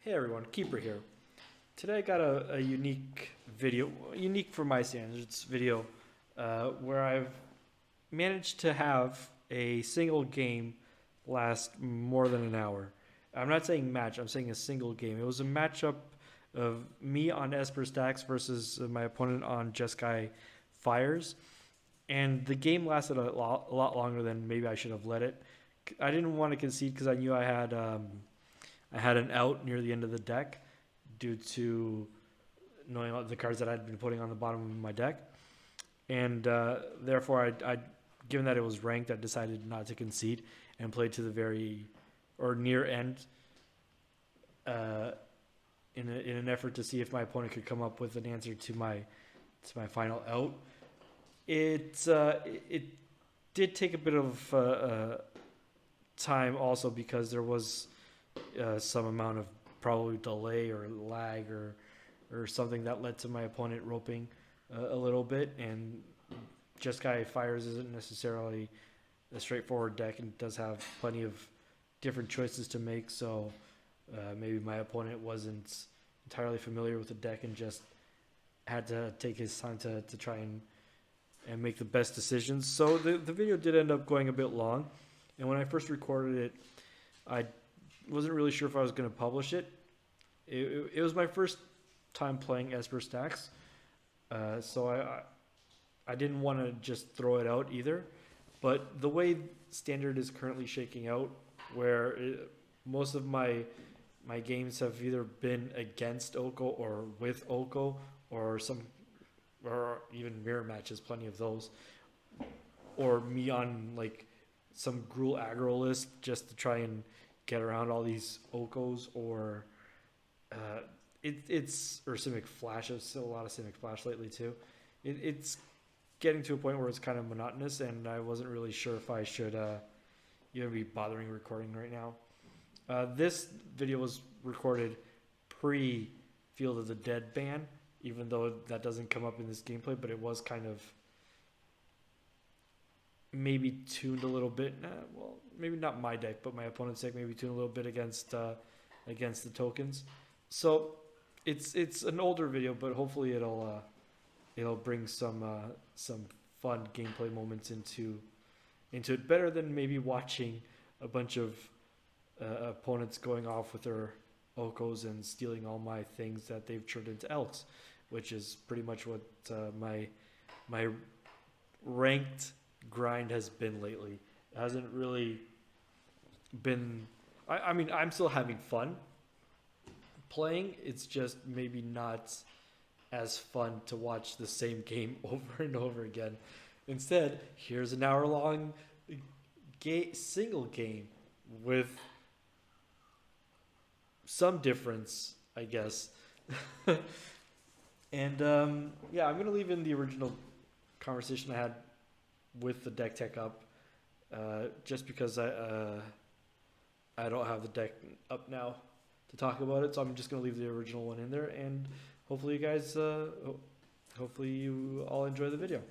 Hey everyone, Keeper here. Today I got a unique video, unique for my standards video, where I've managed to have a single game last more than an hour. I'm not saying match, I'm saying a single game. It was a matchup of me on Esper Stax versus my opponent on Jeskai Fires. And the game lasted a lot longer than maybe I should have let it. I didn't want to concede because I knew I had an out near the end of the deck due to knowing all the cards that I'd been putting on the bottom of my deck, and therefore, given that it was ranked, I decided not to concede and played to the very or near end in an effort to see if my opponent could come up with an answer to my final out. It did take a bit of time also because there was some amount of probably delay or lag or something that led to my opponent roping a little bit, and Jeskai Fires isn't necessarily a straightforward deck and does have plenty of different choices to make, so maybe my opponent wasn't entirely familiar with the deck and just had to take his time to try and make the best decisions. So the video did end up going a bit long, and when I first recorded it, I wasn't really sure if I was going to publish it. It was my first time playing Esper Stax, so I didn't want to just throw it out either. But the way Standard is currently shaking out, where most of my games have either been against Oko or with Oko, or even mirror matches, plenty of those, or me on like some Gruul aggro list just to try and get around all these Okos, or it's or Simic Flash. There's still a lot of Simic Flash lately too. It's getting to a point where it's kind of monotonous, and I wasn't really sure if I should even be bothering recording right now. This video was recorded pre Field of the Dead ban, even though that doesn't come up in this gameplay, but it was kind of maybe tuned a little bit. Well, maybe not my deck, but my opponent's deck maybe tuned a little bit against the tokens. So it's an older video, but hopefully it'll bring some fun gameplay moments into it, better than maybe watching a bunch of opponents going off with their Okos and stealing all my things that they've turned into Elks, which is pretty much what my ranked grind has been lately. It hasn't really been. I mean, I'm still having fun playing. It's just maybe not as fun to watch the same game over and over again. Instead, here's an hour-long single game with some difference, I guess. And yeah, I'm gonna leave in the original conversation I had with the deck tech up, just because I don't have the deck up now to talk about it, so I'm just gonna leave the original one in there, and hopefully you guys, hopefully you all enjoy the video.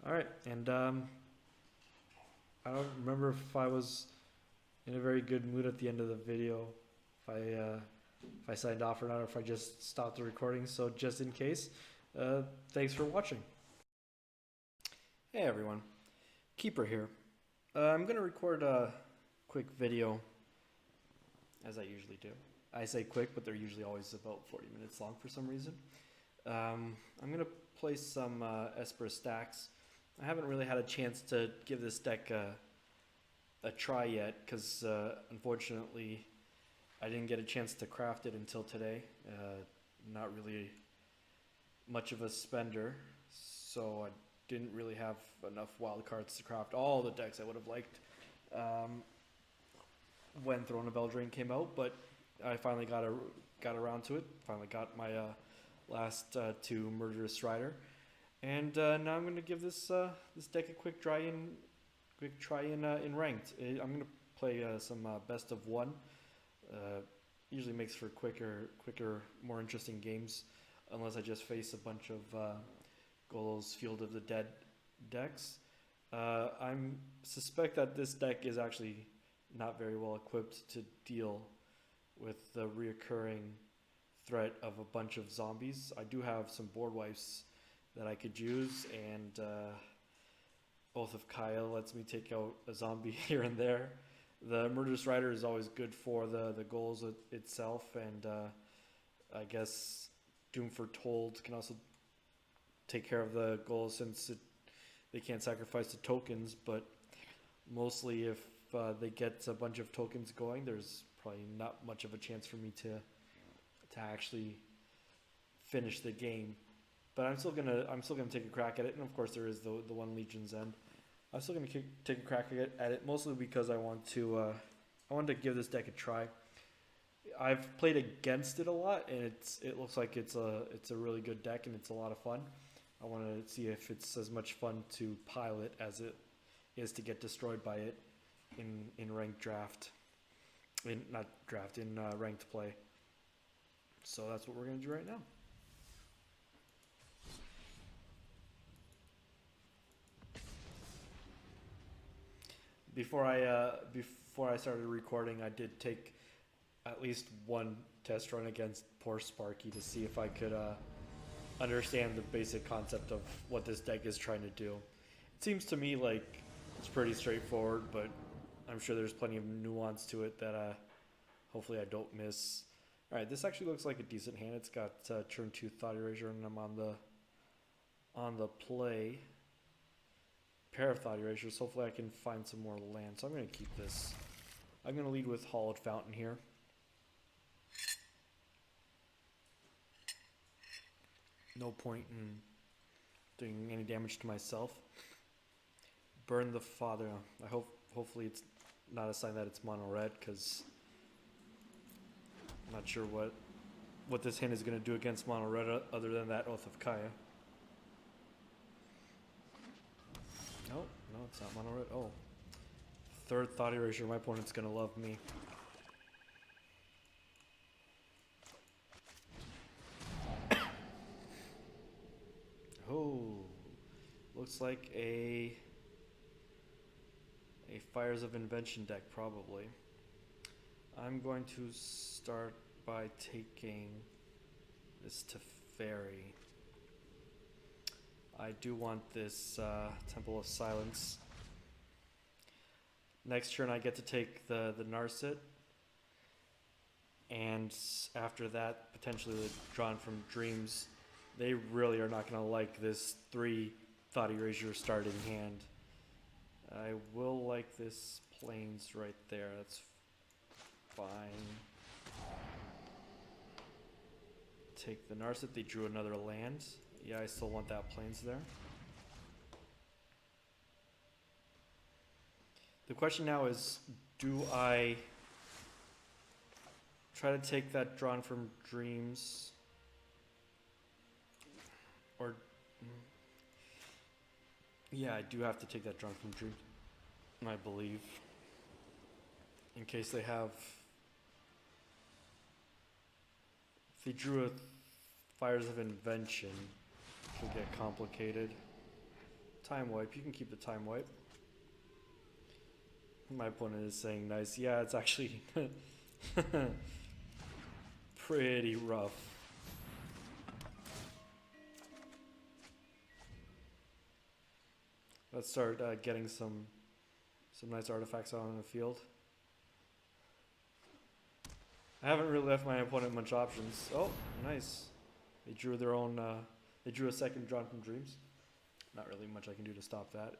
All right, and I don't remember if I was in a very good mood at the end of the video, if I signed off or not, or if I just stopped the recording. So just in case, thanks for watching. Hey everyone, Keeper here. I'm going to record a quick video, as I usually do. I say quick, but they're usually always about 40 minutes long for some reason. I'm going to play some Esper Stax. I haven't really had a chance to give this deck a try yet, because unfortunately I didn't get a chance to craft it until today. Not really much of a spender, so I didn't really have enough wild cards to craft all the decks I would have liked when Throne of Eldraine came out, but I finally got around to it. Finally got my last two Murderous Rider, and now I'm going to give this deck a quick try in ranked. I'm going to play some best of one. Usually makes for quicker, more interesting games, unless I just face a bunch of Golo's Field of the Dead decks. I suspect that this deck is actually not very well equipped to deal with the reoccurring threat of a bunch of zombies. I do have some board wipes that I could use, and Oath of Kaya lets me take out a zombie here and there. The Murderous Rider is always good for the goals itself, and I guess Doom Foretold can also take care of the goals since they can't sacrifice the tokens, but mostly if they get a bunch of tokens going, there's probably not much of a chance for me to actually finish the game. But I'm still gonna take a crack at it, and of course there is the one Legion's End. I'm still gonna take a crack at it, mostly because I want to give this deck a try. I've played against it a lot, and it looks like it's a really good deck, and it's a lot of fun. I want to see if it's as much fun to pile it as it is to get destroyed by it in ranked draft, in ranked play. So that's what we're gonna do right now. Before I started recording, I did take at least one test run against poor Sparky to see if I could understand the basic concept of what this deck is trying to do. It seems to me like it's pretty straightforward, but I'm sure there's plenty of nuance to it that hopefully I don't miss. Alright, this actually looks like a decent hand. It's got turn 2 Thought Erasure, and I'm on the play. Pair of Thought Erasures. Hopefully I can find some more land. So I'm going to keep this. I'm going to lead with Hallowed Fountain here. No point in doing any damage to myself. Burn the Father. Hopefully it's not a sign that it's mono red, because I'm not sure what this hand is going to do against mono red other than that Oath of Kaya. No, it's not mono red. Oh. Third Thought Erasure. My opponent's going to love me. Oh. Looks like a Fires of Invention deck, probably. I'm going to start by taking this Teferi. I do want this Temple of Silence. Next turn I get to take the Narset. And after that, potentially the Drawn from Dreams. They really are not going to like this 3 Thought Erasure starting hand. I will like this Plains right there. That's fine. Take the Narset. They drew another land. Yeah, I still want that Plains there. The question now is, do I try to take that Drawn from Dreams, or yeah, I do have to take that Drawn from Dreams, I believe, in case they have, if they drew a Fires of Invention, it could get complicated. Time Wipe, you can keep the Time Wipe. My opponent is saying nice. Yeah, it's actually pretty rough. Let's start getting some nice artifacts out on the field. I haven't really left my opponent much options. Oh, nice. They drew their own, they drew a second Drawn from Dreams. Not really much I can do to stop that.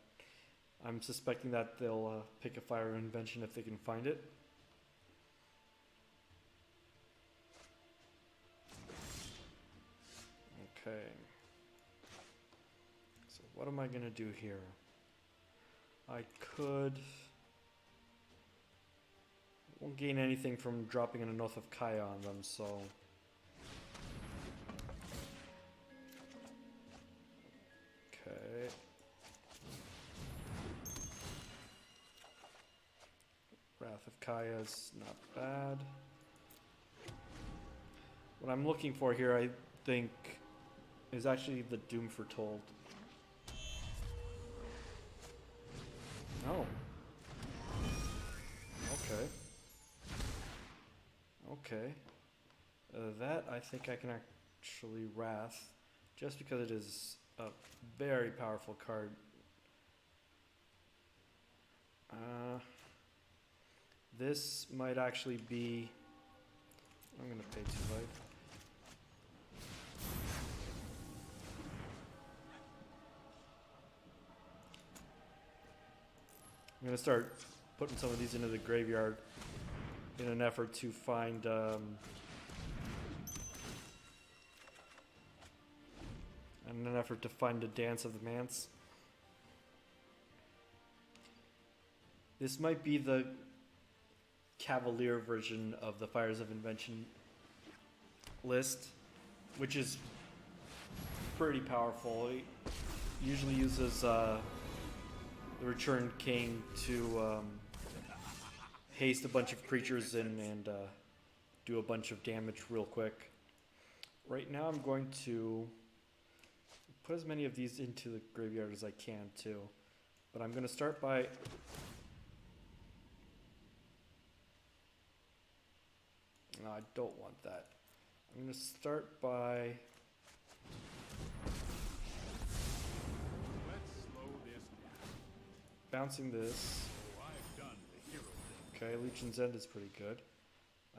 I'm suspecting that they'll pick a Fire of Invention if they can find it. Okay. So what am I going to do here? I won't gain anything from dropping an Oath of Kaya on them, so... Okay. Wrath of Kaya's not bad. What I'm looking for here, I think, is actually the Doom Foretold. Oh. Okay. Okay. That I think I can actually Wrath, just because it is a very powerful card. This might actually be... I'm going to pay 2 life. I'm going to start putting some of these into the graveyard in an effort to find... in an effort to find the Dance of the Manse. This might be the Cavalier version of the Fires of Invention list, which is pretty powerful. It usually uses the Returned King to haste a bunch of creatures in and do a bunch of damage real quick. Right now I'm going to put as many of these into the graveyard as I can too. But I'm going to start by... No, I don't want that. I'm going to start by... Let's slow this down. Bouncing this. Oh, I've done the hero thing. Okay, Legion's End is pretty good.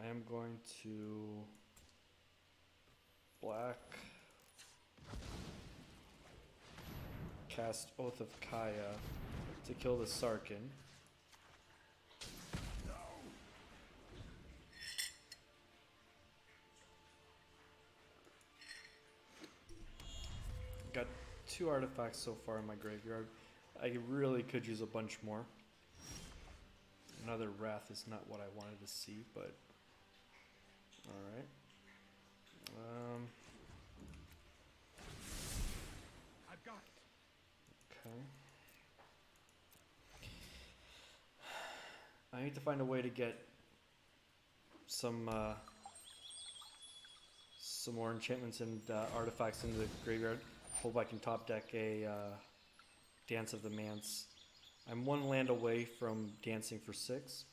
I am going to... Black... Cast Oath of Kaya to kill the Sarkin. Got 2 artifacts so far in my graveyard. I really could use a bunch more. Another Wrath is not what I wanted to see, but alright. I've got it. Okay. I need to find a way to get some more enchantments and artifacts into the graveyard. Hope I can top deck a Dance of the Manse. I'm 1 land away from dancing for 6.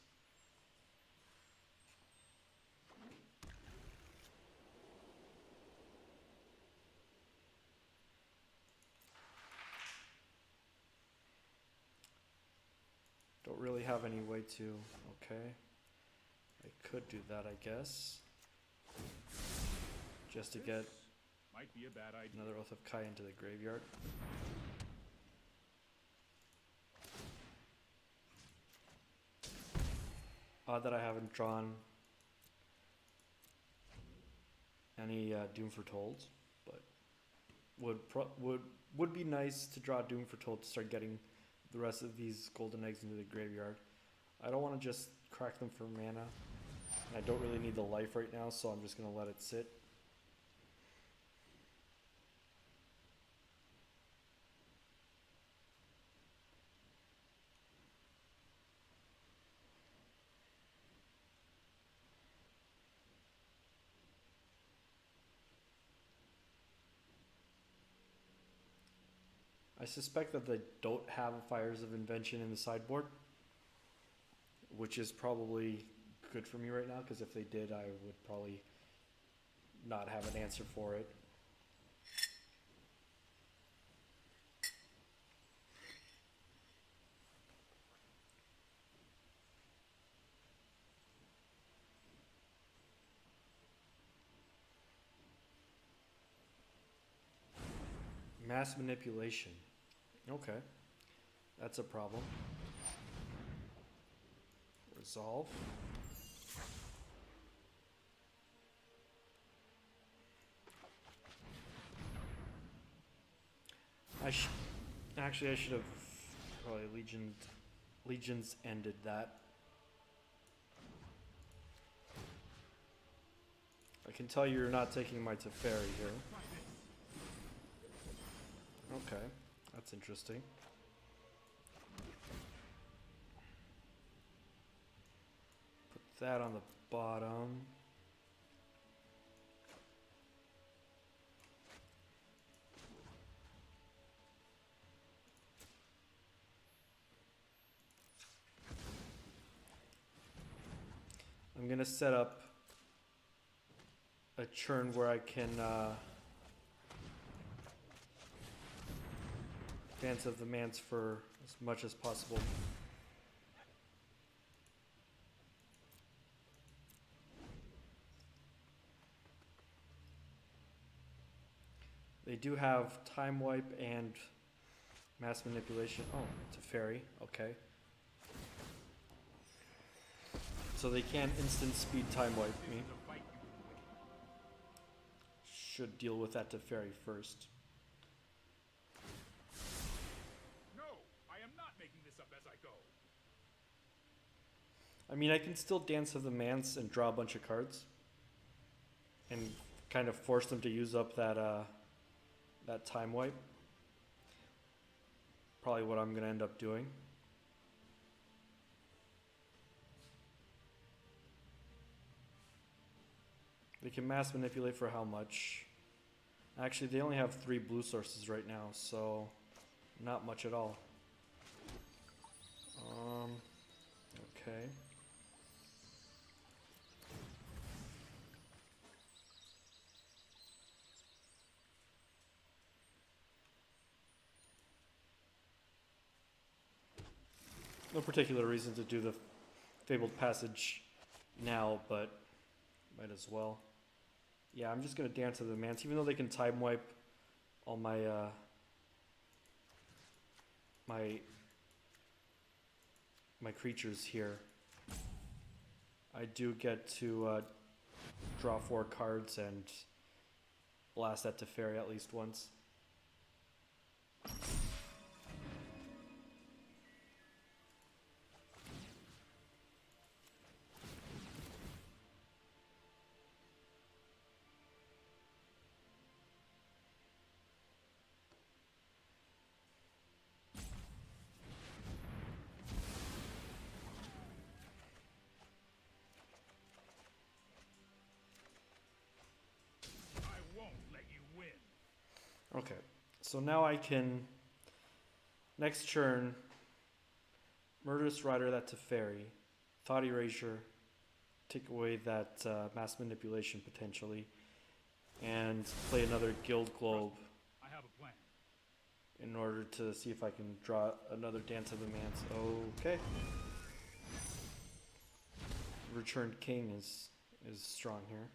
Don't really have any way to... Okay. I could do that, I guess. Just to get Might be a bad idea. another Oath of Kai into the graveyard. Odd that I haven't drawn any Doom Foretold, but would be nice to draw Doom Foretold to start getting the rest of these golden eggs into the graveyard. I don't want to just crack them for mana. I don't really need the life right now, so I'm just going to let it sit. I suspect that they don't have Fires of Invention in the sideboard, which is probably good for me right now, because if they did, I would probably not have an answer for it. Mass manipulation. Okay. That's a problem. Resolve. Actually, I should have probably Legions ended that. I can tell you're not taking my Teferi here. Okay, that's interesting. Put that on the bottom. I'm gonna set up a churn where I can Dance of the Manse for as much as possible. They do have Time Wipe and Mass Manipulation. Oh, it's a fairy. Okay. So they can instant speed Time Wipe me. Should deal with that Teferi first. No, I am not making this up as I go. I mean, I can still Dance of the Manse and draw a bunch of cards. And kind of force them to use up that that Time Wipe. Probably what I'm going to end up doing. They can Mass Manipulate for how much? Actually, they only have 3 blue sources right now, so not much at all. Okay. No particular reason to do the Fabled Passage now, but might as well. Yeah, I'm just going to Dance of the Manse, even though they can Time Wipe all my my creatures here. I do get to draw 4 cards and blast that Teferi at least once. Okay, so now I can, next turn, Murderous Rider that Teferi, Thought Erasure, take away that Mass Manipulation potentially, and play another Guild Globe I have a plan. in order to see if I can draw another Dance of the Manse. Okay. Returned King is strong here.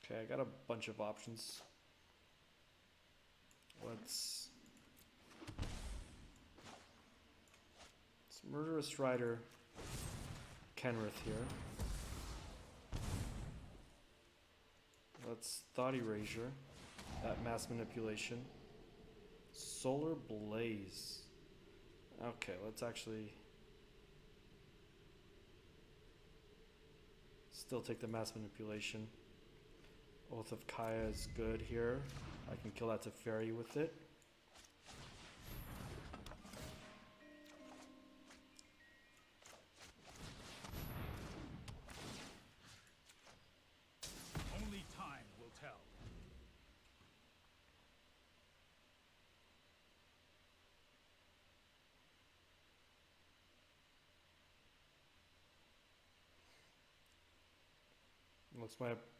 Okay, I got a bunch of options. Let's Murderous Rider Kenrith here. Let's Thought Erasure, that Mass Manipulation. Solar Blaze. Okay, let's actually still take the Mass Manipulation. Oath of Kaya is good here. I can kill that Teferi with it. Only time will tell.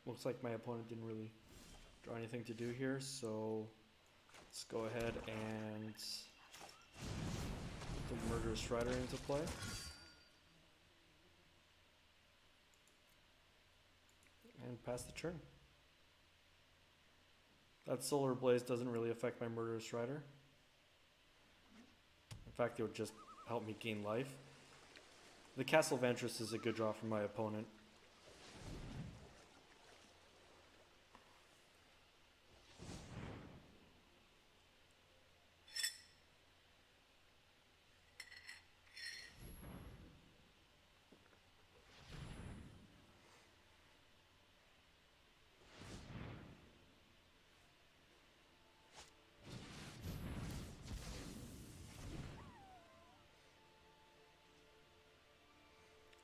Looks like my opponent didn't really draw anything to do here, so let's go ahead and put the Murderous Rider into play. And pass the turn. That Solar Blaze doesn't really affect my Murderous Rider. In fact, it would just help me gain life. The Castle Vantress is a good draw for my opponent.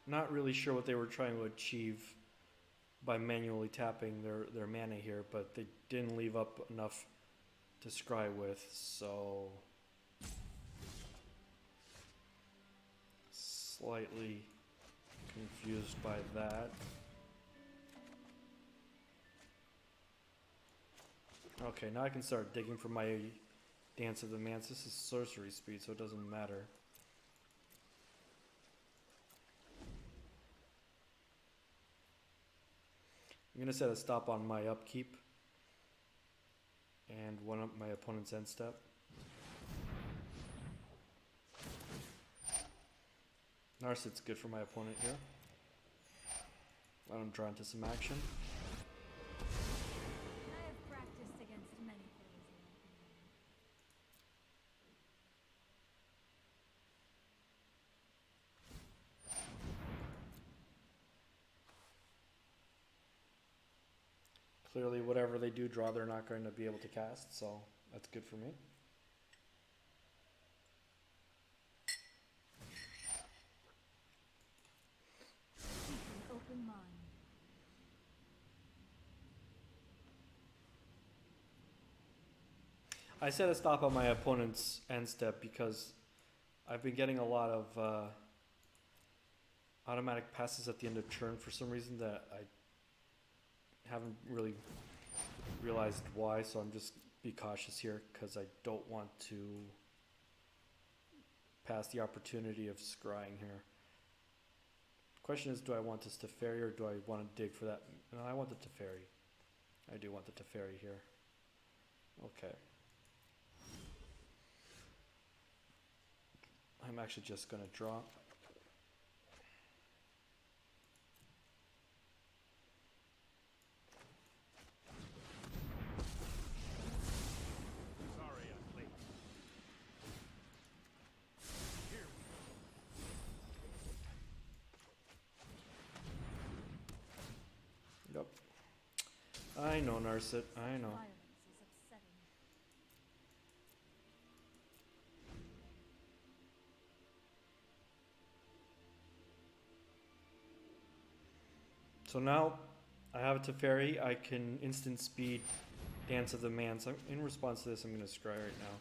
Not really sure what they were trying to achieve by manually tapping their mana here, but they didn't leave up enough to scry with, so slightly confused by that. Okay, now I can start digging for my Dance of the Manse. This is sorcery speed, so it doesn't matter. I'm going to set a stop on my upkeep and one up my opponent's end step. Narset's good for my opponent here. Let him draw into some action. I have practiced against many foes in my Clearly, whatever they do draw, they're not going to be able to cast, so that's good for me. Keep an open mind. I set a stop on my opponent's end step because I've been getting a lot of automatic passes at the end of turn for some reason that I haven't really realized why, so I'm just be cautious here because I don't want to pass the opportunity of scrying here. Question is, do I want this Teferi or do I want to dig for that? No, I want the Teferi. I do want the Teferi here. Okay. I'm actually just going to draw. Sorry I'm late. Here we Yep. I know, Narset. I know. Violence is upsetting. So now I have a Teferi. I can instant speed Dance of the Manse. In response to this, I'm going to scry right now.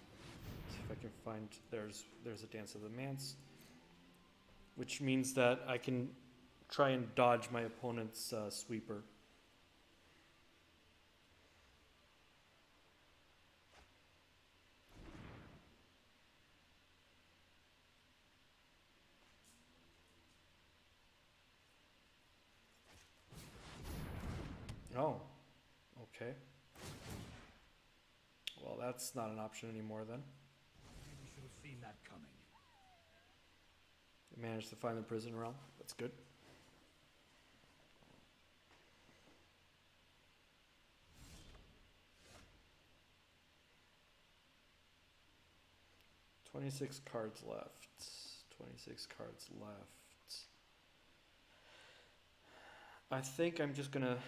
See if I can find. There's a Dance of the Manse, which means that I can try and dodge my opponent's sweeper. Oh, okay. Well, that's not an option anymore then. maybe should have seen that coming. I managed to find the prison realm. That's good. $26 cards left. 26 cards left. I think I'm just gonna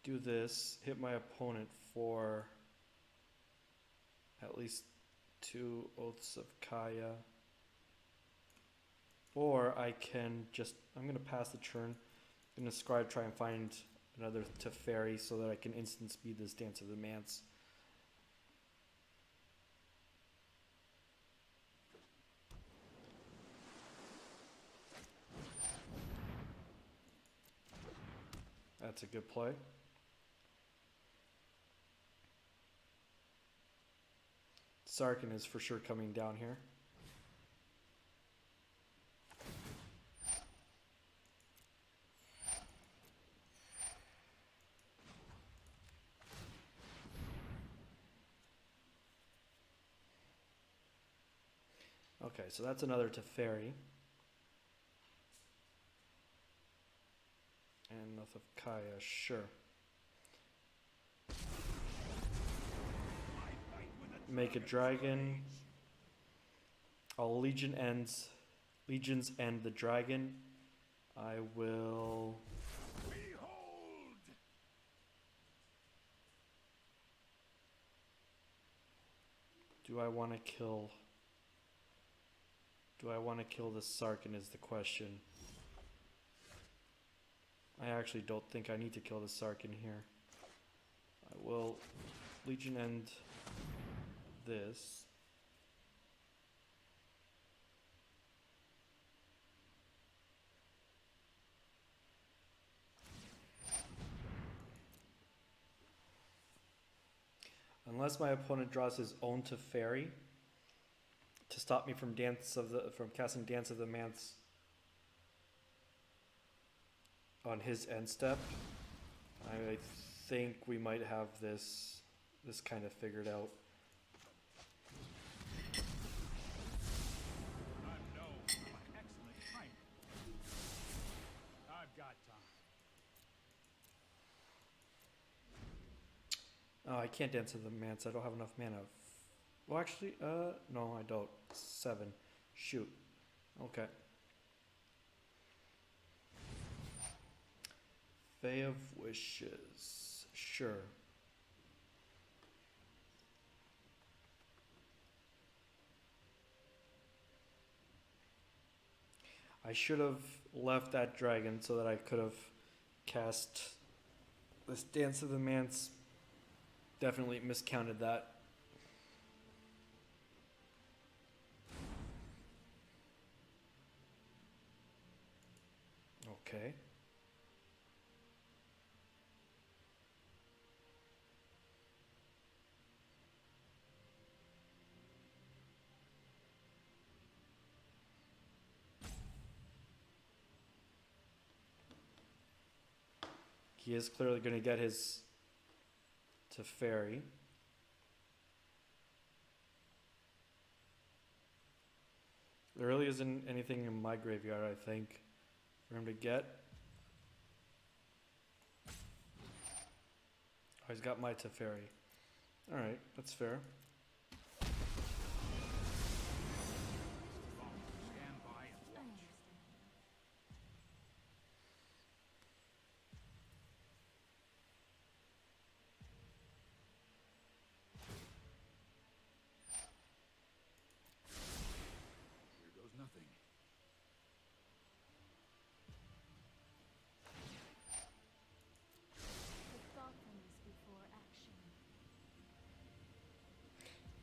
do this, hit my opponent for at least 2 Oaths of Kaya. Or I can just, I'm going to pass the turn. I'm going to scry, try and find another Teferi so that I can instant speed this Dance of the Manse. That's a good play. Sarkin is for sure coming down here. Okay, so that's another Teferi. And Oath of Kaya, sure. Make a dragon. All Legions end the dragon. I will. Behold! Do I want to kill? Do I want to kill the Sarkin is the question. I actually don't think I need to kill the Sarkin here. I will Legion end this. Unless my opponent draws his own Teferi to stop me from casting Dance of the Manse on his end step, I think we might have this kind of figured out. No, my excellent timing. I've got time. Oh, I can't Dance of the Manse. I don't have enough mana. Well, actually, no, I don't. 7. Shoot. Okay. Fae of Wishes. Sure. I should have left that dragon so that I could have cast this Dance of the Manse. Definitely miscounted that. Okay. He is clearly going to get his Teferi. There really isn't anything in my graveyard, I think, for him to get. Oh, he's got my Teferi. Alright, that's fair. Stand by and I watch. understand. Here goes nothing. Put thoughtfulness before action.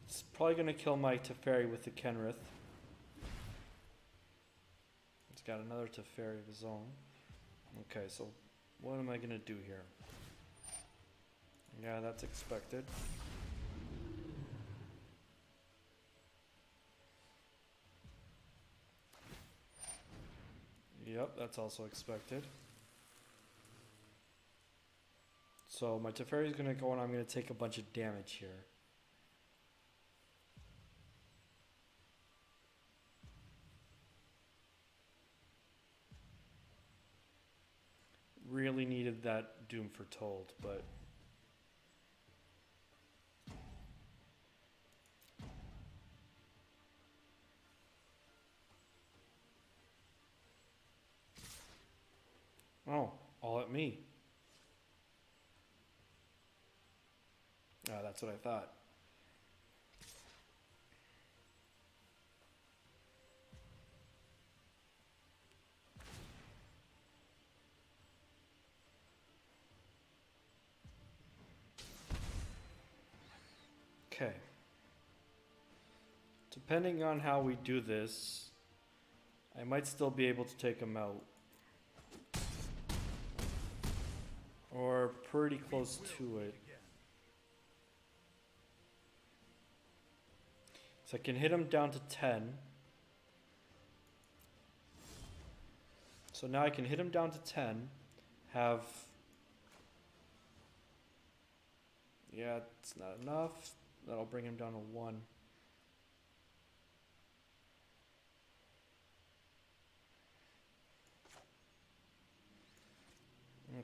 It's probably going to kill my Teferi with the Kenrith. He's got another Teferi of his own. Okay, so what am I going to do here? Yeah, that's expected. Yep, that's also expected. So my Teferi is going to go and I'm going to take a bunch of damage here. Really needed that Doom Foretold, but oh, all at me. Ah, that's what I thought. Okay. Depending on how we do this, I might still be able to take him out. Or pretty close to it. So I can hit him down to 10. So now I can hit him down to 10, have... Yeah, it's not enough. That'll bring him down to 1.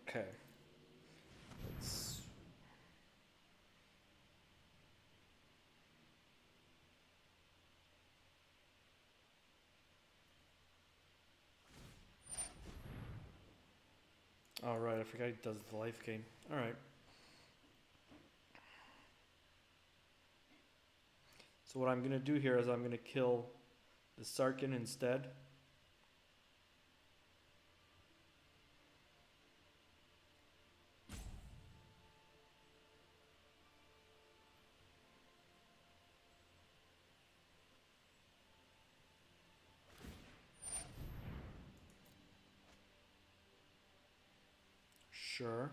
Okay. Let's... Oh, right, I forgot he does the life gain. Alright. So what I'm going to do here is I'm going to kill the Sarkin instead. Sure.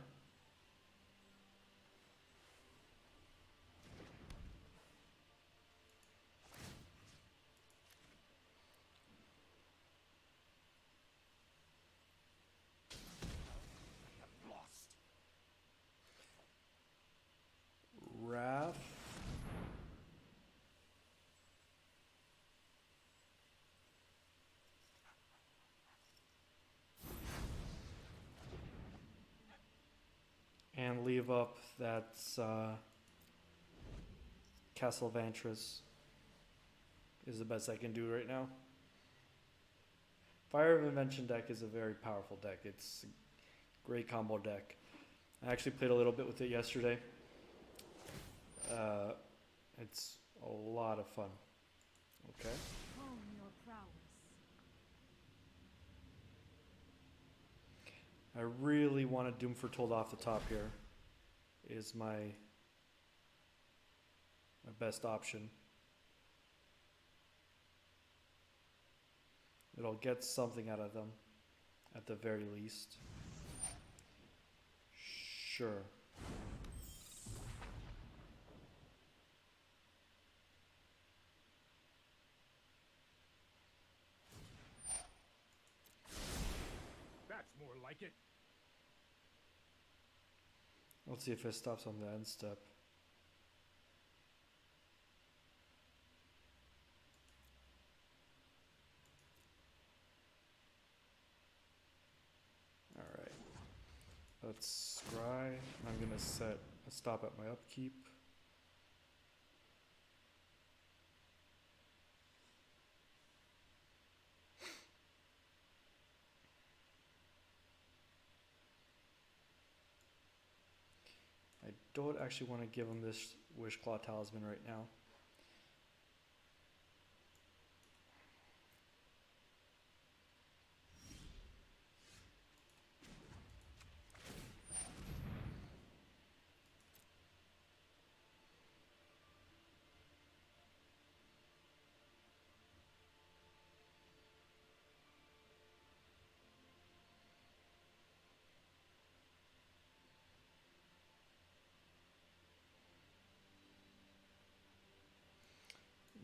and leave up that's Castle Vantress is the best I can do right now. Fire of Invention deck is a very powerful deck. It's a great combo deck. I actually played a little bit with it yesterday. It's a lot of fun. Okay. Hone your prowess. I really want to Doom Foretold off the top here. Is my best option. It'll get something out of them, at the very least. Sure. That's more like it. Let's see if it stops on the end step. Alright. Let's scry. I'm gonna set a stop at my upkeep. I don't actually want to give him this Wishclaw Talisman right now.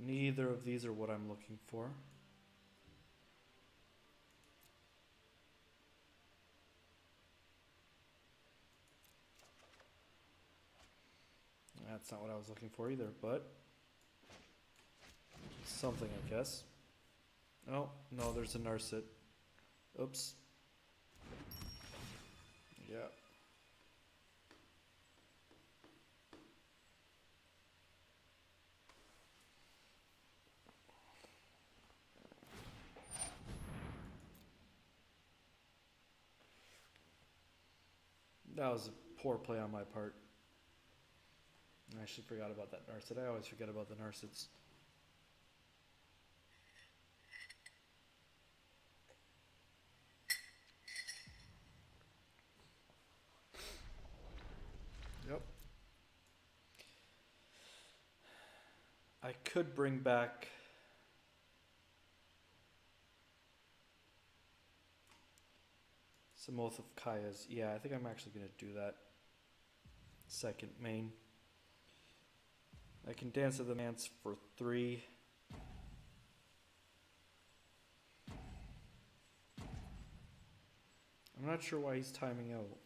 Neither of these are what I'm looking for. That's not what I was looking for either, but something, I guess. Oh, no, there's a Narset. Oops. Yeah. That was a poor play on my part. I actually forgot about that Narset. I always forget about the Narsets. Yep. I could bring back some Oath of Kaya's. Yeah, I think I'm actually going to do that. Second main. I can Dance to the Manse for 3. I'm not sure why he's timing out.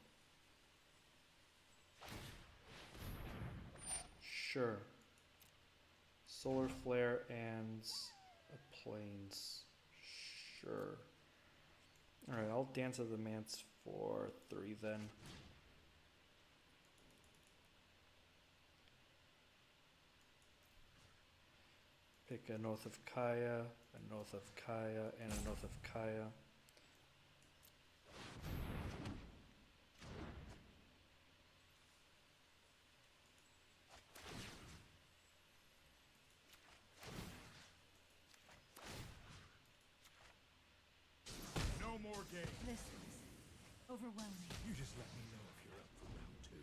Sure. Solar Flare and a Plains. Sure. Alright, I'll Dance to the Manse for 3 then. Pick an Oath of Kaya, an Oath of Kaya, and an Oath of Kaya. No more games. This is overwhelming. You just let me know if you're up for round 2.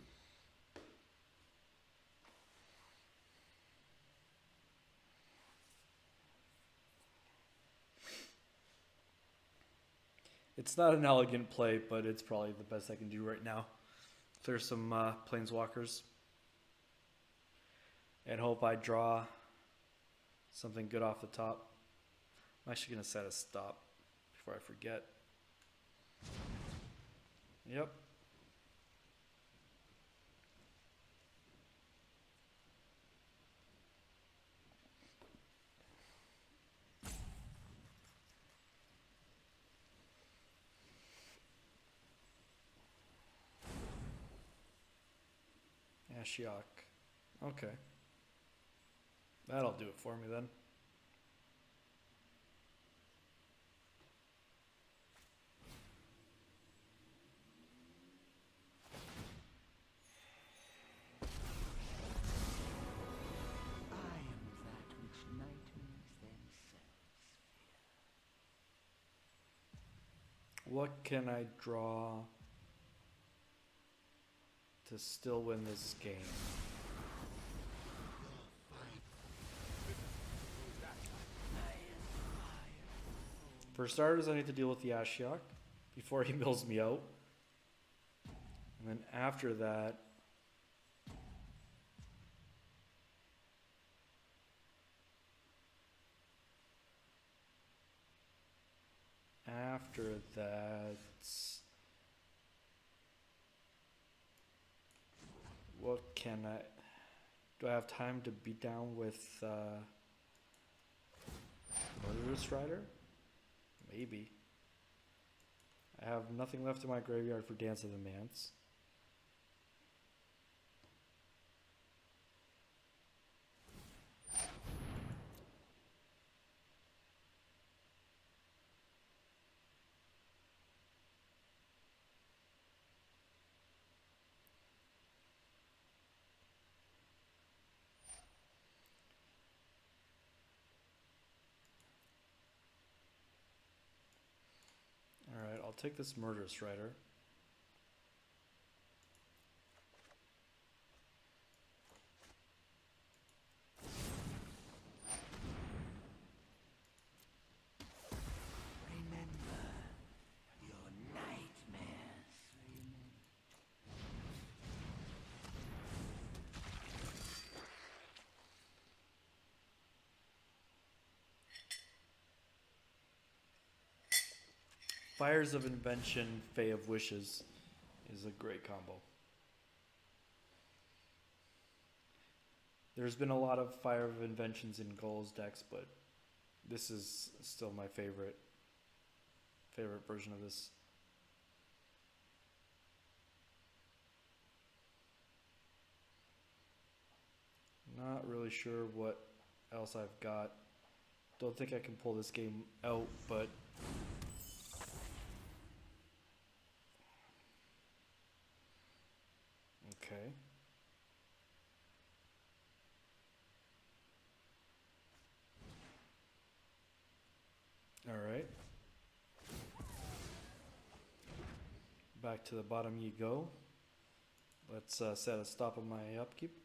It's not an elegant play, but it's probably the best I can do right now. Clear some planeswalkers. And hope I draw something good off the top. I'm actually going to set a stop before I forget. Yep. Ashiok. Okay. That'll do it for me then. I am that which nightmares themselves fear. What can I draw to still win this game? For starters, I need to deal with the Ashiok before he mills me out. And then after that, what can I, do I have time to beat down with Murderous Rider? Maybe. I have nothing left in my graveyard for Dance of the Manse. Alright, I'll take this Murderous Rider. Remember your nightmares. Fires of Invention, Fae of Wishes is a great combo. There's been a lot of Fire of Inventions in Gull's decks, but this is still my favorite version of this. Not really sure what else I've got. Don't think I can pull this game out, but okay. All right. Back to the bottom you go. Let's set a stop on my upkeep.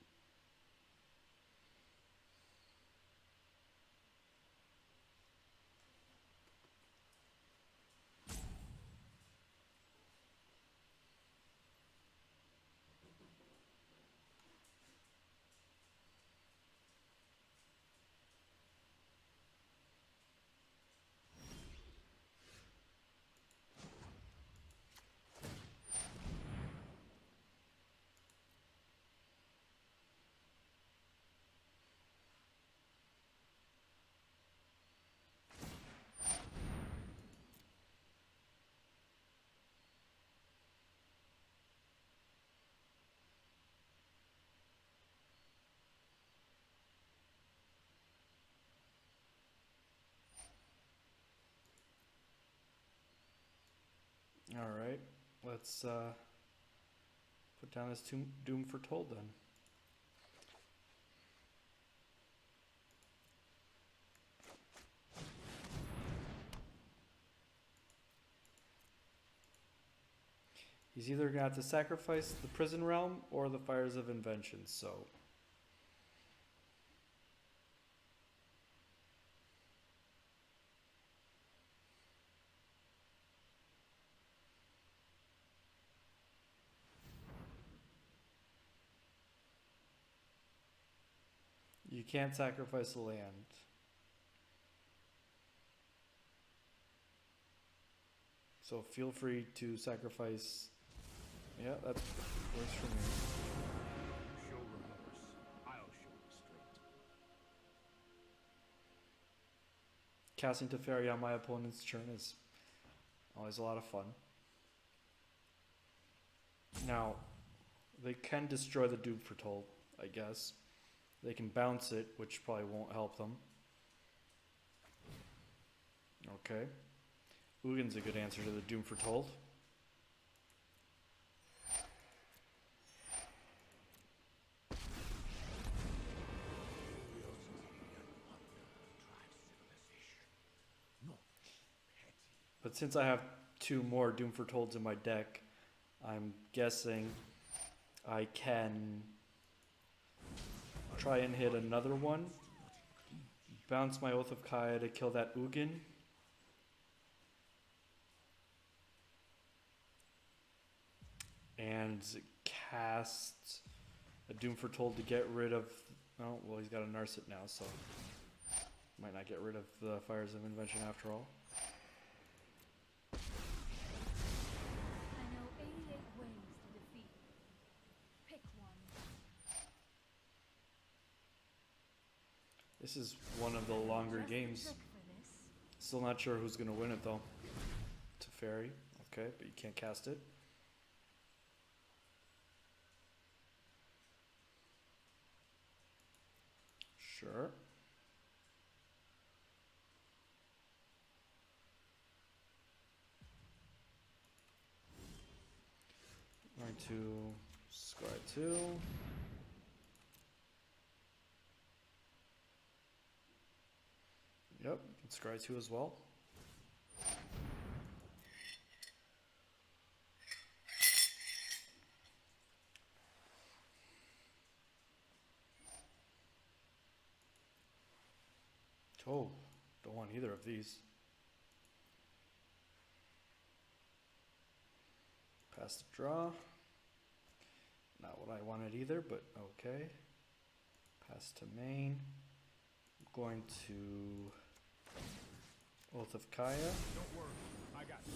All right, let's put down this Doom Foretold then. He's either gonna have to sacrifice the Prison Realm or the Fires of Invention, so you can't sacrifice the land. So feel free to sacrifice. Yeah, that works for me. Show remorse. I'll show restraint. Casting Teferi on my opponent's turn is always a lot of fun. Now, They can destroy the Doom Foretold, I guess. They can bounce it, which probably won't help them. Okay. Ugin's a good answer to the Doom Foretold. But since I have 2 more Doom Foretolds in my deck, I'm guessing I can try and hit another one. Bounce my Oath of Kaya to kill that Ugin. And cast a Doom Foretold to get rid of... Oh, well, he's got a Narset now, so... Might not get rid of the Fires of Invention after all. I know 88 ways to defeat. Pick one. This is one of the longer Just the games. trick for this. Still not sure who's going to win it, though. Teferi. Okay, but you can't cast it. Sure. Going to scry 2. Yep, scry 2 as well. Oh, don't want either of these. Pass the draw. Not what I wanted either, but okay. Pass to main. I'm going to Oath of Kaya. Don't worry, I got you.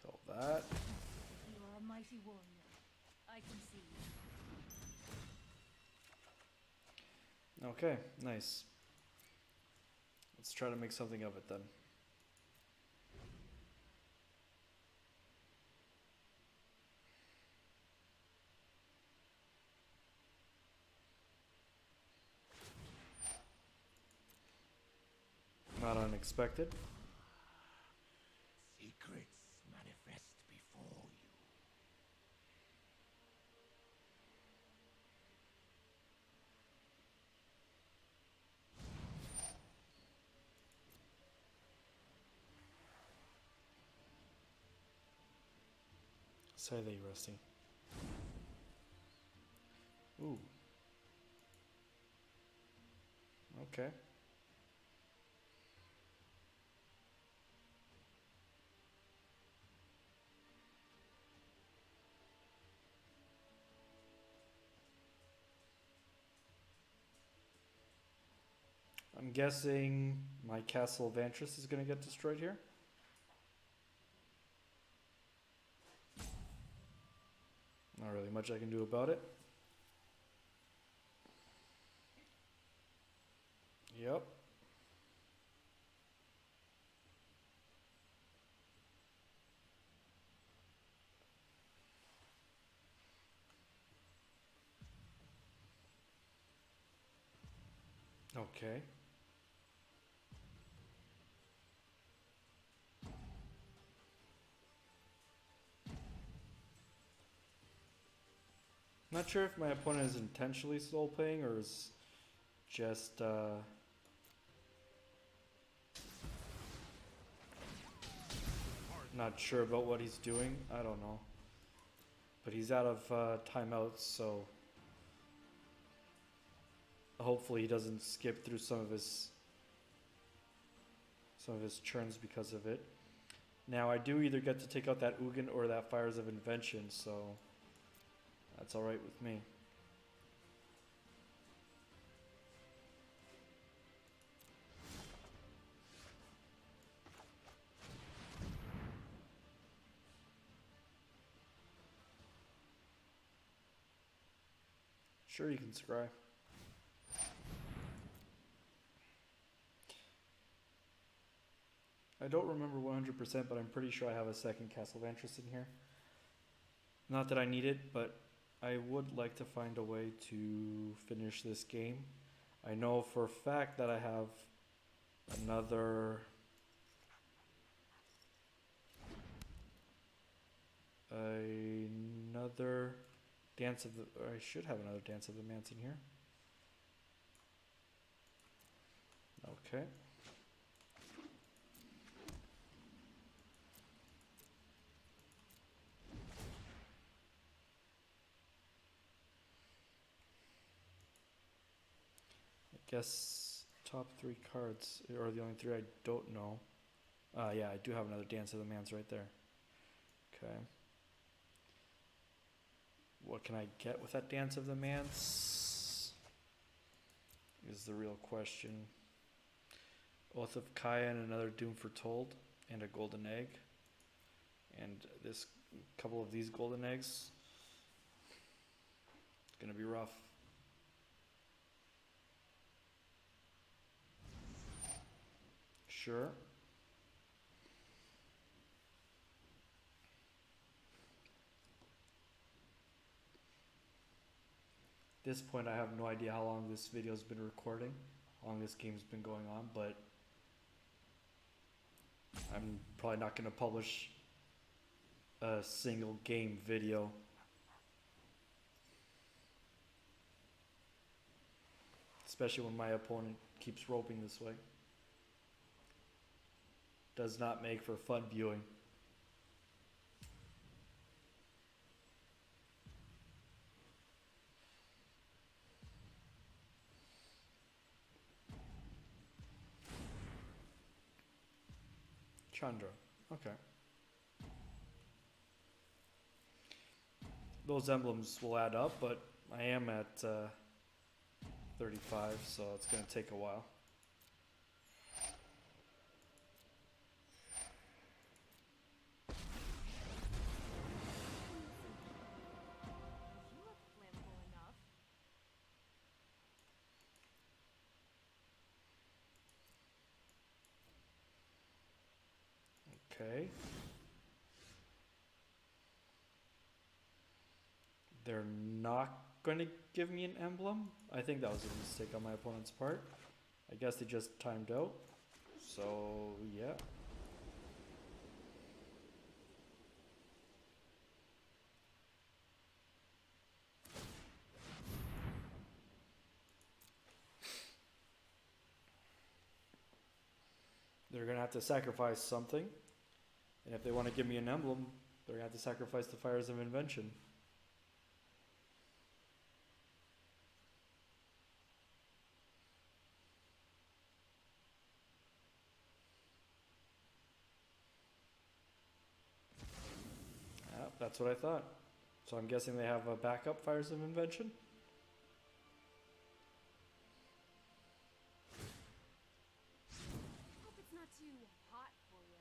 Kill that. You are a mighty warrior. I can see. Okay, nice. Let's try to make something of it then. Not unexpected. Secrets manifest before you. Say that you resting. Ooh. Okay. I'm guessing my Castle Vantress is going to get destroyed here. Not really much I can do about it. Yep. Okay. Not sure if my opponent is intentionally soul playing or is just not sure about what he's doing. I don't know. But he's out of timeouts, so hopefully he doesn't skip through some of his turns because of it. Now I do either get to take out that Ugin or that Fires of Invention, so that's alright with me. Sure, you can scry. I don't remember 100%, but I'm pretty sure I have a second Castle Vantress in here. Not that I need it, but I would like to find a way to finish this game. I know for a fact that I have another Dance of the, or I should have another Dance of the Manse in here. Okay. I guess top 3 cards are the only 3 I don't know. Yeah, I do have another Dance of the Manse right there. Okay. What can I get with that Dance of the Manse? Is the real question. Oath of Kaya and another Doom Foretold and a golden egg. And this couple of these golden eggs. It's gonna be rough. Sure. At this point I have no idea how long this video's been recording, how long this game's been going on, but I'm probably not going to publish a single game video. Especially when my opponent keeps roping this way. Does not make for fun viewing. Chandra. Okay. Those emblems will add up, but I am at 35, so it's going to take a while. You look flammable enough. Okay. They're not going to give me an emblem. I think that was a mistake on my opponent's part. I guess they just timed out. So, yeah. They're going to have to sacrifice something. And if they want to give me an emblem, they're going to have to sacrifice the Fires of Invention. Yeah, that's what I thought. So I'm guessing they have a backup Fires of Invention? Hope it's not too hot for you.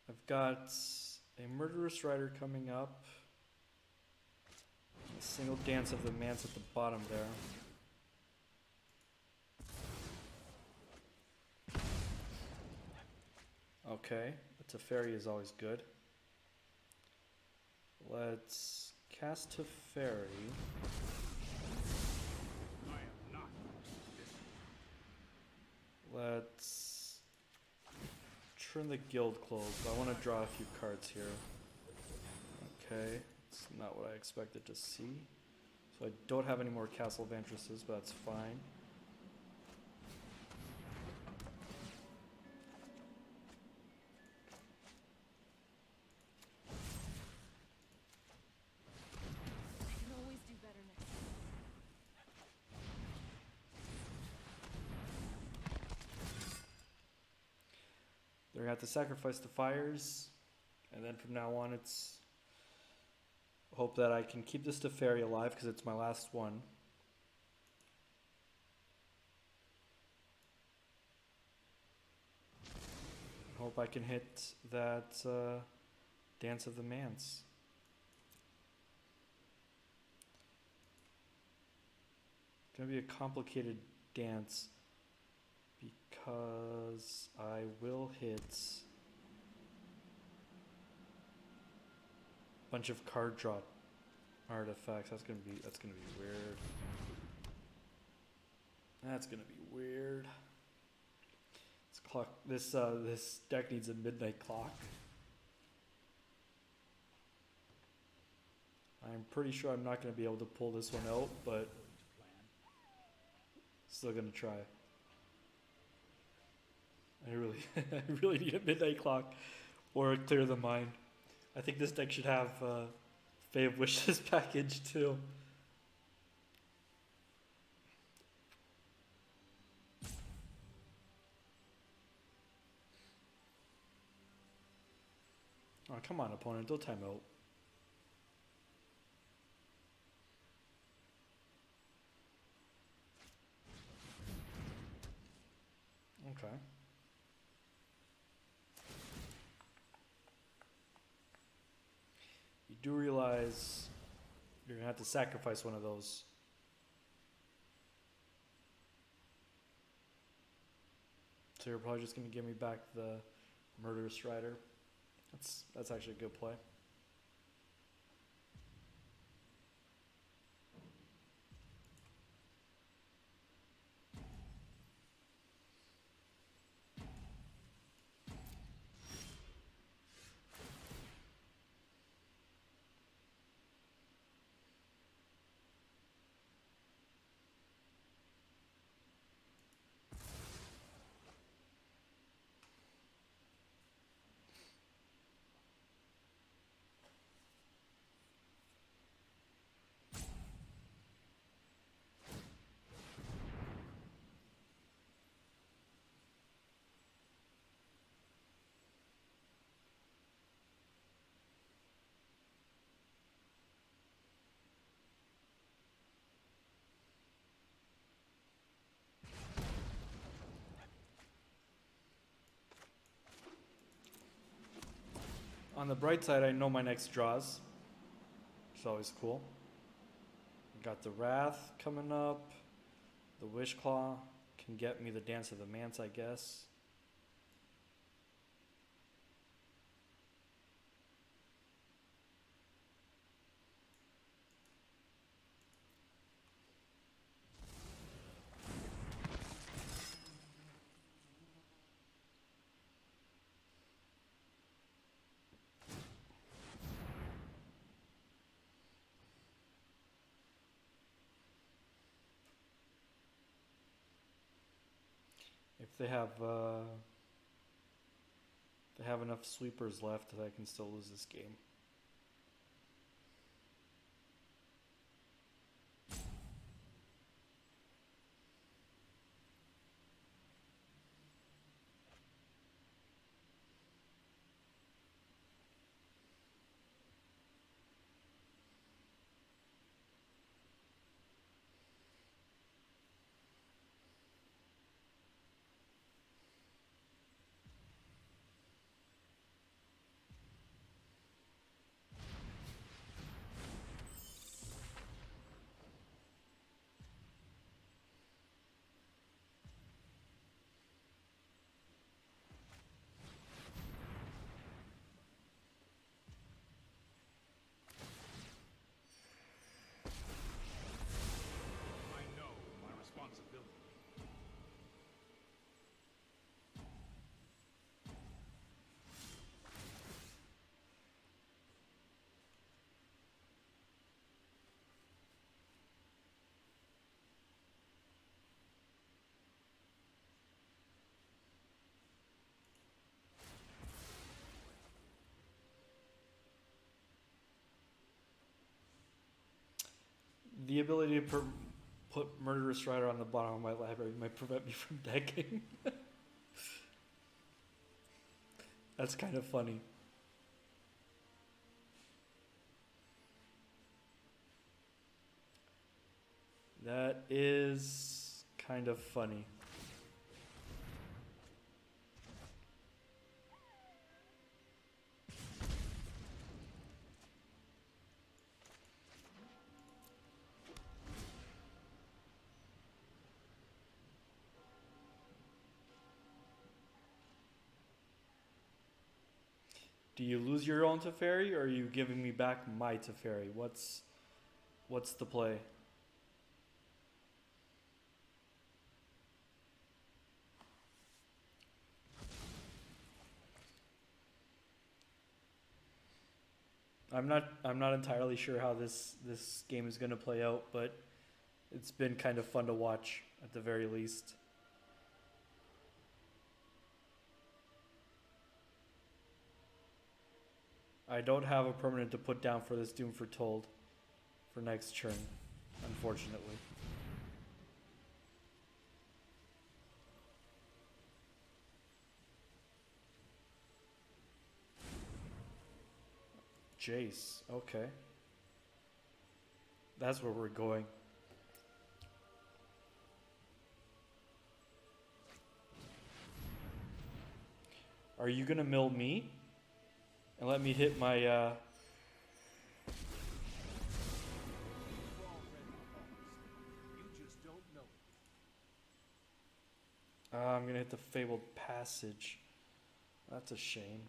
I've got a Murderous Rider coming up. A single Dance of the Manse at the bottom there. Okay, a Teferi is always good. Let's cast Teferi. I am not. Let's turn the guild closed. I want to draw a few cards here. Okay, it's not what I expected to see. So I don't have any more Castle Vantresses, but that's fine. I can always do better next time. They're gonna have to sacrifice the fires, and then from now on it's Hope that I can keep this Teferi alive because it's my last one. Hope I can hit that Dance of the Manse. It's gonna be a complicated dance because I will hit a bunch of card drop artifacts. That's gonna be weird. That's gonna be weird. This deck needs a midnight clock. I'm pretty sure I'm not going to be able to pull this one out, but still going to try. I really need a midnight clock or a Clear the Mind. I think this deck should have Fae of Wishes package too. Oh, come on, opponent. Don't time out. Okay. You do realize you're going to have to sacrifice one of those. So you're probably just going to give me back the Murderous Rider. That's actually a good play. On the bright side, I know my next draws. It's always cool. Got the Wrath coming up. The Wishclaw can get me the Dance of the Manse, I guess. If they have enough sweepers left that I can still lose this game. I know my responsibility. The ability to put Murderous Rider on the bottom of my library might prevent me from decking. That's kind of funny. That is kind of funny. Do you lose your own Teferi, or are you giving me back my Teferi? What's the play? I'm not entirely sure how this game is going to play out, but it's been kind of fun to watch at the very least. I don't have a permanent to put down for this Doom Foretold for next turn, unfortunately. Jace, okay. That's where we're going. Are you gonna mill me? And let me hit my, You just don't know it. I'm gonna hit the Fabled Passage. That's a shame.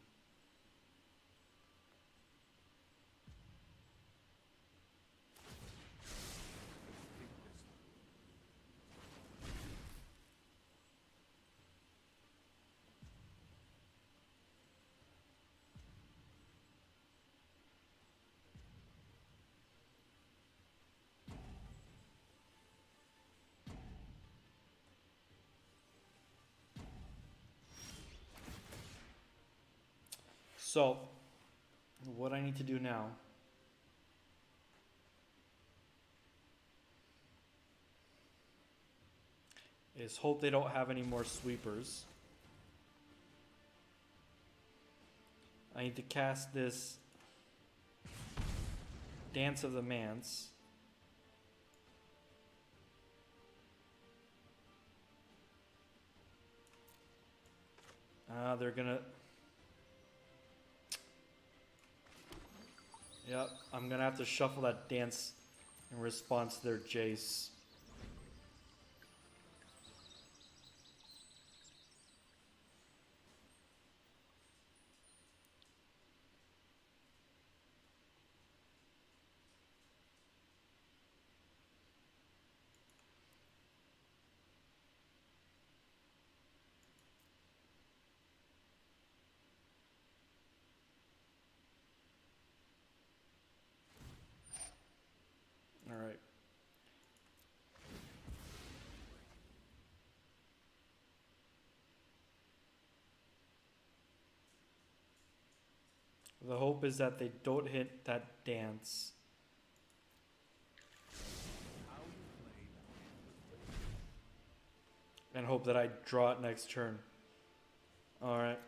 So, what I need to do now is hope they don't have any more sweepers. I need to cast this Dance of the Manse. They're gonna... Yep, I'm gonna have to shuffle that dance in response to their Jace. All right. The hope is that they don't hit that dance. And hope that I draw it next turn. All right.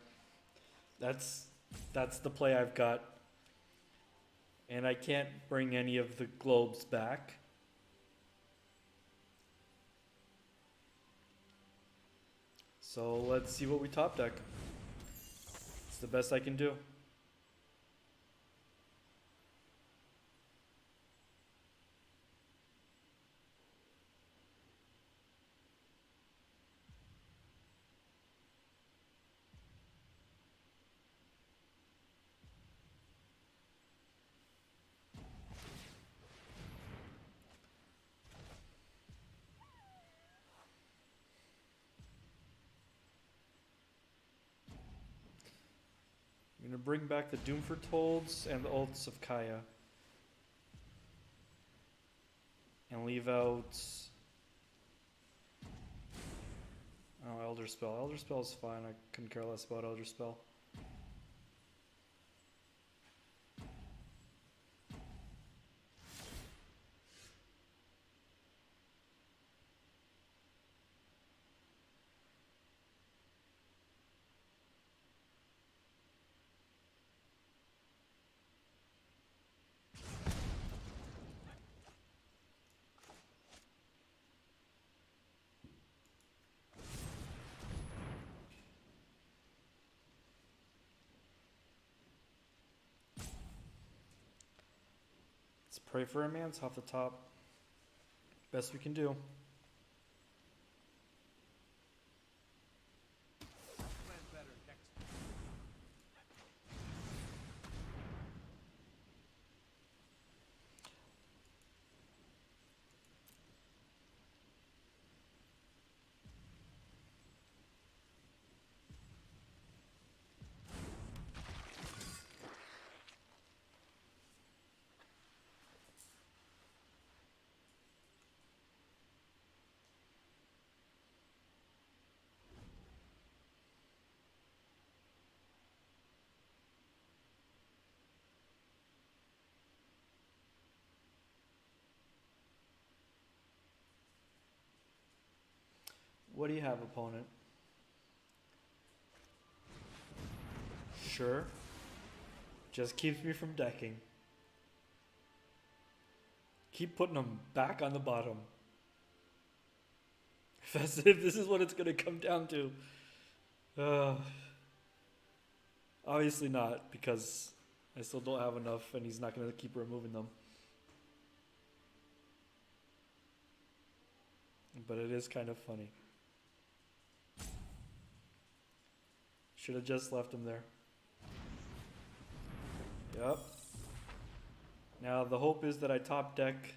That's the play I've got. And I can't bring any of the globes back. So let's see what we top deck. It's the best I can do. I'm going to bring back the Doom Foretolds and the Ults of Kaya. And leave out... Oh, Elder Spell. Elder Spell is fine. I couldn't care less about Elder Spell. pray for a Manse off the top. Best we can do. Plan better next time. What do you have, opponent? Sure. Just keeps me from decking. Keep putting them back on the bottom. If this is what it's going to come down to. Obviously not, because I still don't have enough and he's not going to keep removing them. But it is kind of funny. Should have just left him there. Yep. Now the hope is that I top deck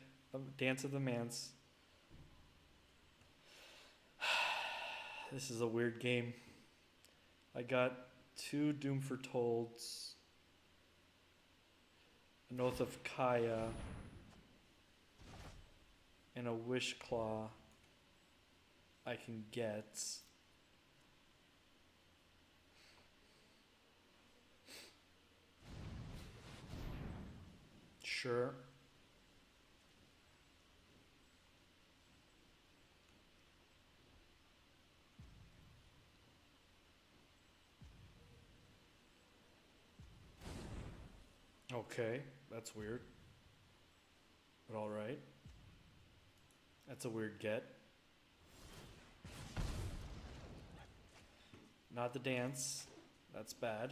Dance of the Manse. This is a weird game. I got 2 Doom Foretolds, an Oath of Kaya, and a Wishclaw I can get. Sure. Okay, that's weird. But alright. That's a weird get. Not the dance. That's bad.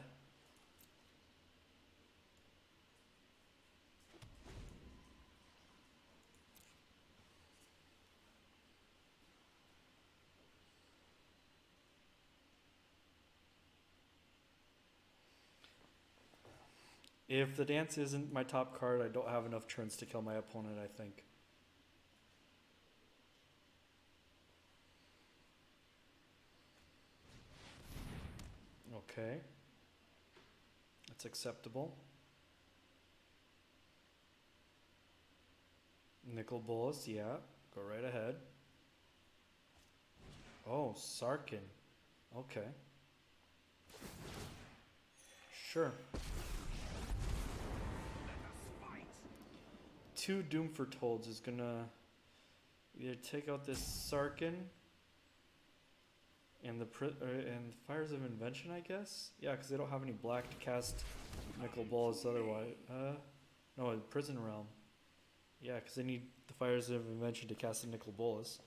If the dance isn't my top card, I don't have enough turns to kill my opponent, I think. Okay. That's acceptable. Nickel Bolas, yeah. Go right ahead. Oh, Sarkin. Okay. Sure. 2 Doom Foretolds is gonna either take out this Sarkin and the and Fires of Invention, I guess. Yeah, because they don't have any black to cast Nickel Bolas otherwise. No, Prison Realm. Yeah, because they need the Fires of Invention to cast the Nickel Bolas.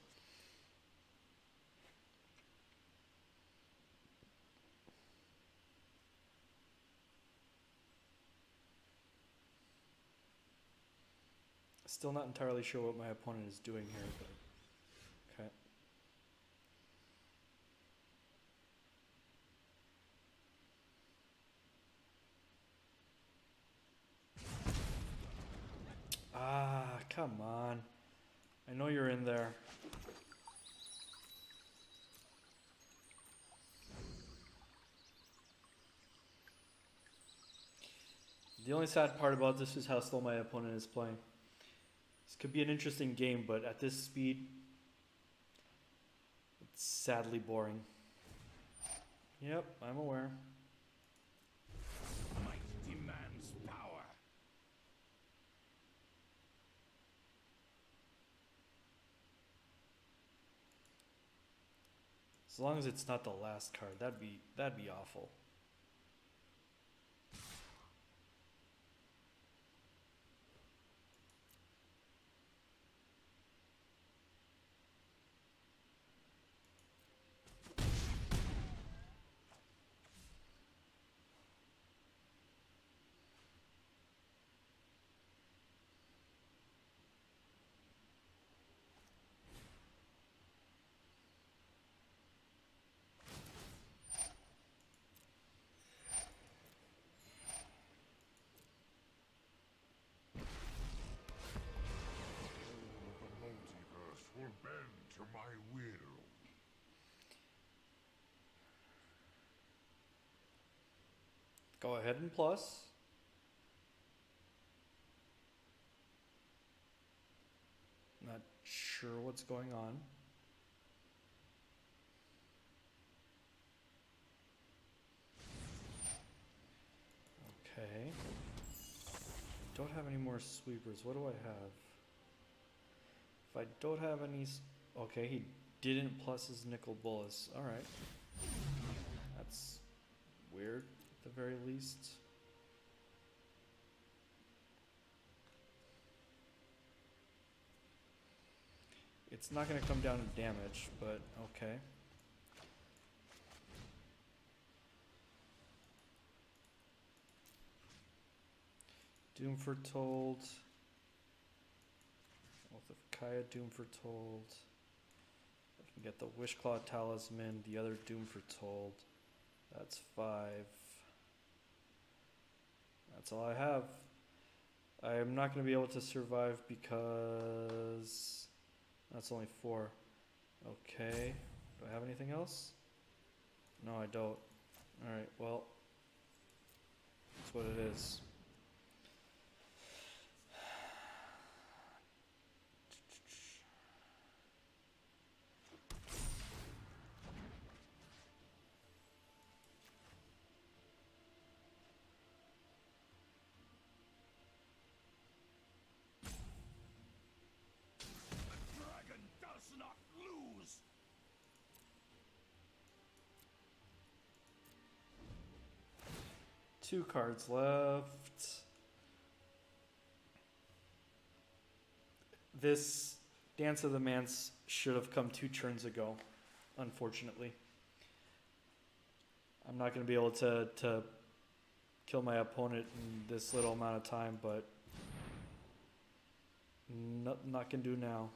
Still not entirely sure what my opponent is doing here, but okay. Ah, come on. I know you're in there. The only sad part about this is how slow my opponent is playing. This could be an interesting game, but at this speed, it's sadly boring. Yep, I'm aware. Might demands power. As long as it's not the last card, that'd be awful. Go ahead and plus. Not sure what's going on. Okay. Don't have any more sweepers. What do I have? If I don't have any... Okay, he didn't plus his nickel bullets. Alright. That's weird, at the very least. It's not going to come down to damage, but okay. Doom Foretold. Oath of Kaya, Doom Foretold. I can get the Wishclaw Talisman, the other Doom Foretold. That's 5. That's all I have. I am not going to be able to survive because that's only 4. Okay. Do I have anything else? No, I don't. Alright, well. That's what it is. Dragon does not lose. 2 cards left. This Dance of the Manse should have come 2 turns ago, unfortunately. I'm not going to be able to kill my opponent in this little amount of time, but not can do now.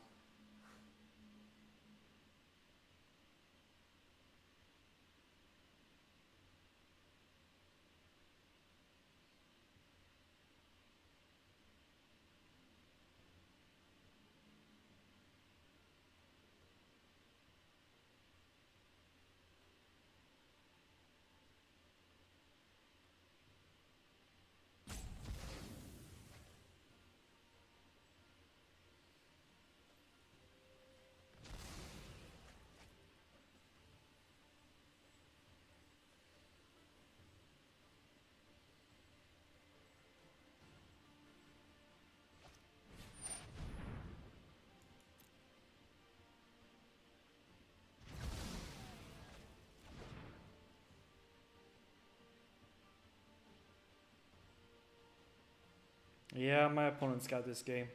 Yeah, my opponent's got this game.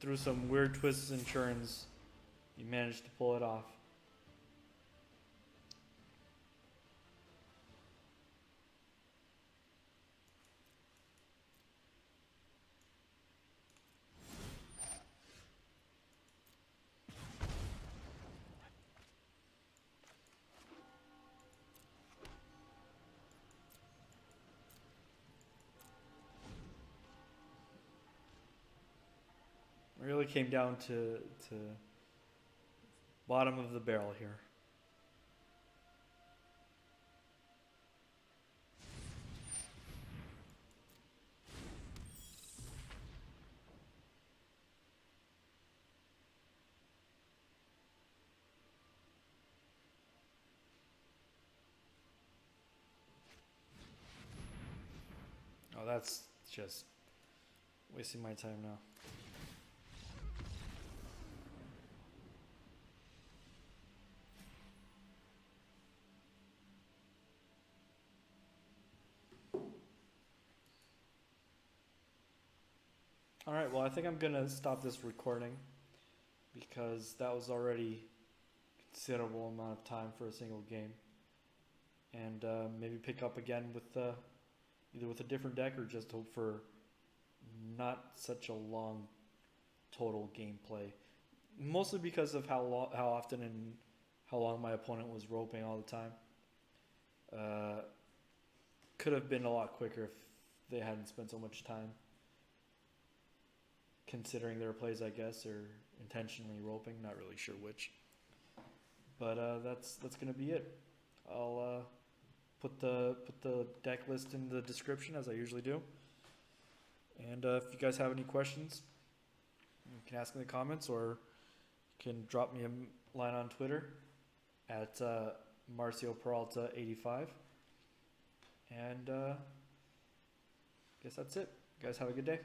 Through some weird twists and turns, he managed to pull it off. It really came down to bottom of the barrel here. Oh, that's just wasting my time now. Alright, well I think I'm gonna stop this recording because that was already a considerable amount of time for a single game. And maybe pick up again with either with a different deck or just hope for not such a long total gameplay. Mostly because of how often and how long my opponent was roping all the time. Could have been a lot quicker if they hadn't spent so much time considering their plays, I guess, or intentionally roping. Not really sure which. But that's gonna be it. I'll put the deck list in the description as I usually do. And if you guys have any questions, you can ask in the comments, or you can drop me a line on Twitter at Marcio Peralta 85. And guess that's it. You guys have a good day.